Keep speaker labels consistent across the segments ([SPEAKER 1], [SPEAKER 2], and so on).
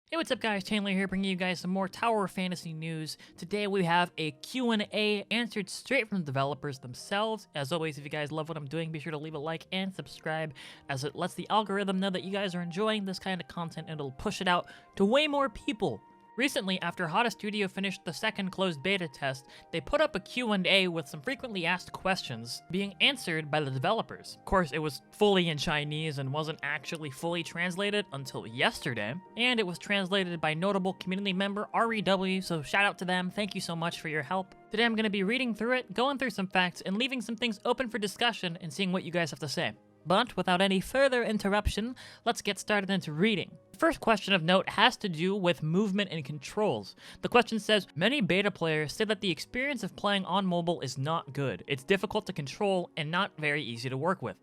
[SPEAKER 1] Hey, what's up guys, Chandler here bringing you guys some more Tower Fantasy news. Today we have a Q&A answered straight from the developers themselves. As always, if you guys love what I'm doing, be sure to leave a like and subscribe, as it lets the algorithm know that you guys are enjoying this kind of content and it'll push it out to way more people. Recently, after Hada Studio finished the second closed beta test, they put up a Q&A with some frequently asked questions being answered by the developers. Of course, it was fully in Chinese and wasn't actually fully translated until yesterday, and it was translated by notable community member REW, so shout out to them, thank you so much for your help. Today I'm going to be reading through it, going through some facts, and leaving some things open for discussion and seeing what you guys have to say. But without any further interruption, let's get started into reading. The first question of note has to do with movement and controls. The question says, many beta players say that the experience of playing on mobile is not good. It's difficult to control and not very easy to work with.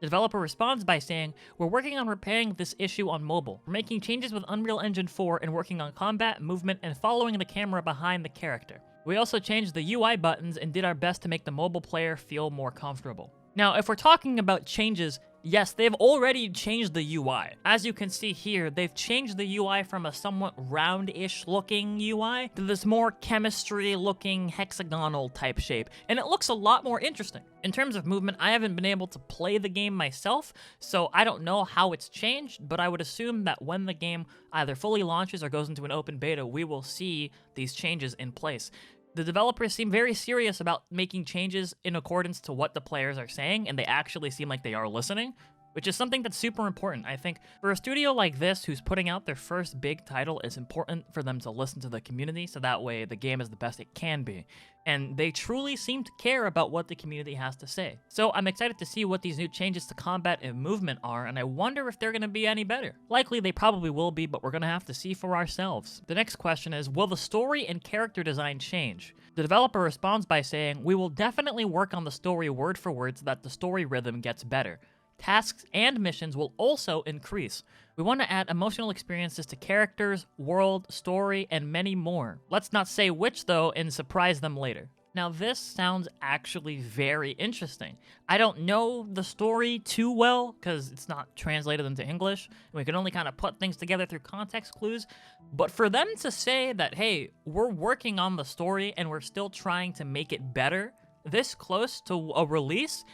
[SPEAKER 1] The developer responds by saying, we're working on repairing this issue on mobile. We're making changes with Unreal Engine 4 and working on combat, movement, and following the camera behind the character. We also changed the UI buttons and did our best to make the mobile player feel more comfortable. Now, if we're talking about changes, yes, they've already changed the UI. As you can see here, they've changed the UI from a somewhat round-ish looking UI to this more chemistry-looking hexagonal type shape, and it looks a lot more interesting. In terms of movement, I haven't been able to play the game myself, so I don't know how it's changed, but I would assume that when the game either fully launches or goes into an open beta, we will see these changes in place. The developers seem very serious about making changes in accordance to what the players are saying, and they actually seem like they are listening, which is something that's super important. I think for a studio like this who's putting out their first big title, it's important for them to listen to the community so that way the game is the best it can be. And they truly seem to care about what the community has to say. So I'm excited to see what these new changes to combat and movement are, and I wonder if they're going to be any better. Likely they probably will be, but we're going to have to see for ourselves. The next question is, will the story and character design change? The developer responds by saying, we will definitely work on the story word for word so that the story rhythm gets better. Tasks and missions will also increase. We want to add emotional experiences to characters, world, story, and many more. Let's not say which though and surprise them later. Now this sounds actually very interesting. I don't know the story too well because it's not translated into English, and we can only kind of put things together through context clues, but for them to say that, hey, we're working on the story and we're still trying to make it better this close to a release,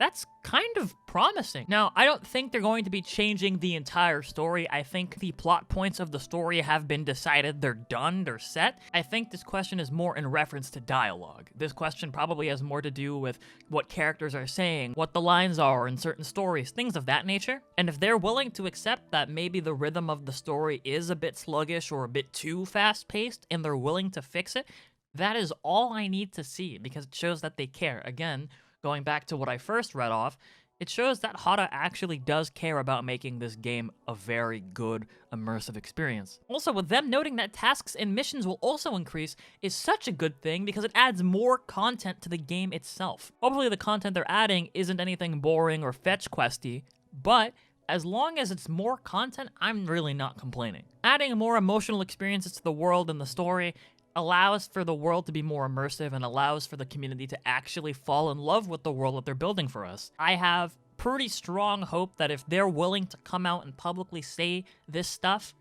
[SPEAKER 1] that's kind of promising. Now, I don't think they're going to be changing the entire story. I think the plot points of the story have been decided, they're done, they're set. I think this question is more in reference to dialogue. This question probably has more to do with what characters are saying, what the lines are in certain stories, things of that nature. And if they're willing to accept that maybe the rhythm of the story is a bit sluggish or a bit too fast-paced, and they're willing to fix it, that is all I need to see, because it shows that they care. Again, going back to what I first read off, it shows that Hada actually does care about making this game a very good, immersive experience. Also, with them noting that tasks and missions will also increase is such a good thing because it adds more content to the game itself. Hopefully the content they're adding isn't anything boring or fetch questy, but as long as it's more content, I'm really not complaining. Adding more emotional experiences to the world and the story allows for the world to be more immersive and allows for the community to actually fall in love with the world that they're building for us. I have pretty strong hope that if they're willing to come out and publicly say this stuff,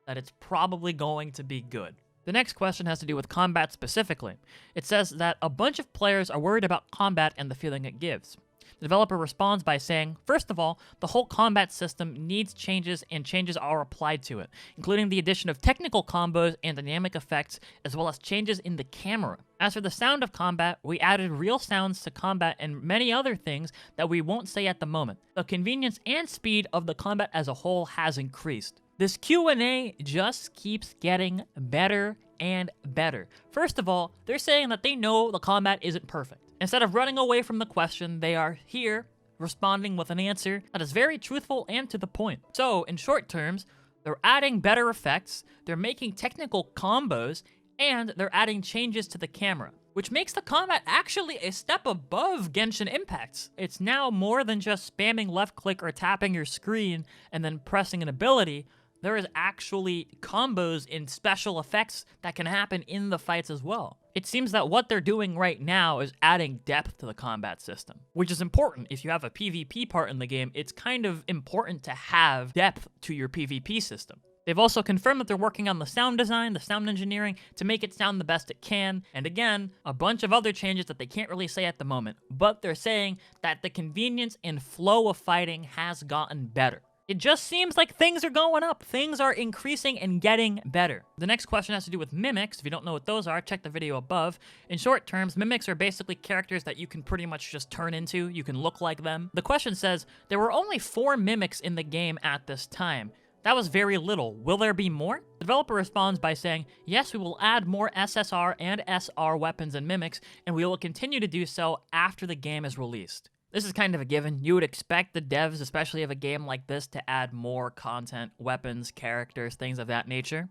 [SPEAKER 1] that it's probably going to be good. The next question has to do with combat specifically. It says that a bunch of players are worried about combat and the feeling it gives. The developer responds by saying, first of all, the whole combat system needs changes and changes are applied to it, including the addition of technical combos and dynamic effects, as well as changes in the camera. As for the sound of combat, we added real sounds to combat and many other things that we won't say at the moment. The convenience and speed of the combat as a whole has increased. This Q&A just keeps getting better and better. First of all, they're saying that they know the combat isn't perfect. Instead of running away from the question, they are here responding with an answer that is very truthful and to the point. So, in short terms, they're adding better effects, they're making technical combos, and they're adding changes to the camera, which makes the combat actually a step above Genshin Impact's. It's now more than just spamming left click or tapping your screen and then pressing an ability. There is actually combos and special effects that can happen in the fights as well. It seems that what they're doing right now is adding depth to the combat system, which is important. If you have a PvP part in the game, it's kind of important to have depth to your PvP system. They've also confirmed that they're working on the sound design, the sound engineering, to make it sound the best it can, and again, a bunch of other changes that they can't really say at the moment, but they're saying that the convenience and flow of fighting has gotten better. It just seems like things are going up. Things are increasing and getting better. The next question has to do with mimics. If you don't know what those are, check the video above. In short terms, mimics are basically characters that you can pretty much just turn into. You can look like them. The question says, there were only 4 mimics in the game at this time. That was very little. Will there be more? The developer responds by saying, yes, we will add more SSR and SR weapons and mimics, and we will continue to do so after the game is released. This is kind of a given. You would expect the devs, especially of a game like this, to add more content, weapons, characters, things of that nature.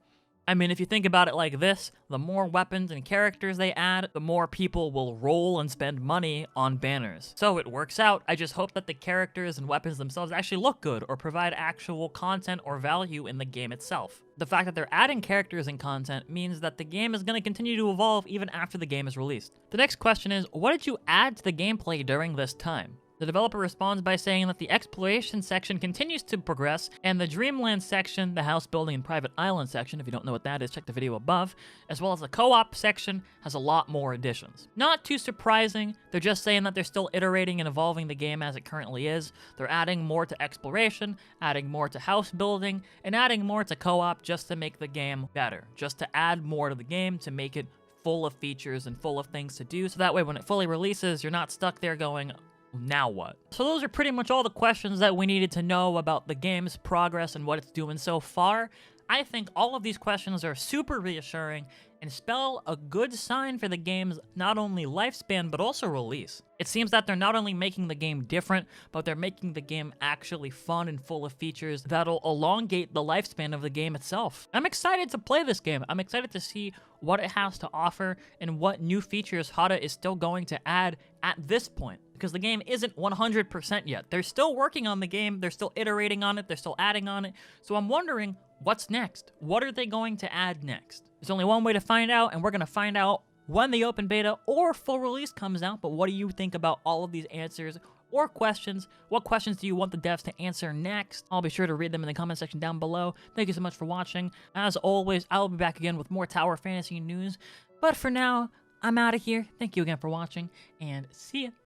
[SPEAKER 1] I mean, if you think about it like this, the more weapons and characters they add, the more people will roll and spend money on banners. So it works out. I just hope that the characters and weapons themselves actually look good or provide actual content or value in the game itself. The fact that they're adding characters and content means that the game is going to continue to evolve even after the game is released. The next question is, what did you add to the gameplay during this time? The developer responds by saying that the exploration section continues to progress, and the Dreamland section, the house building and private island section, if you don't know what that is, check the video above, as well as the co-op section, has a lot more additions. Not too surprising, they're just saying that they're still iterating and evolving the game as it currently is. They're adding more to exploration, adding more to house building, and adding more to co-op just to make the game better, just to add more to the game to make it full of features and full of things to do, so that way when it fully releases, you're not stuck there going, now what? So those are pretty much all the questions that we needed to know about the game's progress and what it's doing so far. I think all of these questions are super reassuring and spell a good sign for the game's not only lifespan, but also release. It seems that they're not only making the game different, but they're making the game actually fun and full of features that'll elongate the lifespan of the game itself. I'm excited to play this game. I'm excited to see what it has to offer and what new features Hada is still going to add at this point, because the game isn't 100% yet. They're still working on the game, they're still iterating on it, they're still adding on it, so I'm wondering, what's next? What are they going to add next? There's only one way to find out, and we're going to find out when the open beta or full release comes out, but what do you think about all of these answers or questions? What questions do you want the devs to answer next? I'll be sure to read them in the comment section down below. Thank you so much for watching. As always, I'll be back again with more Tower Fantasy news, but for now, I'm out of here. Thank you again for watching, and see ya.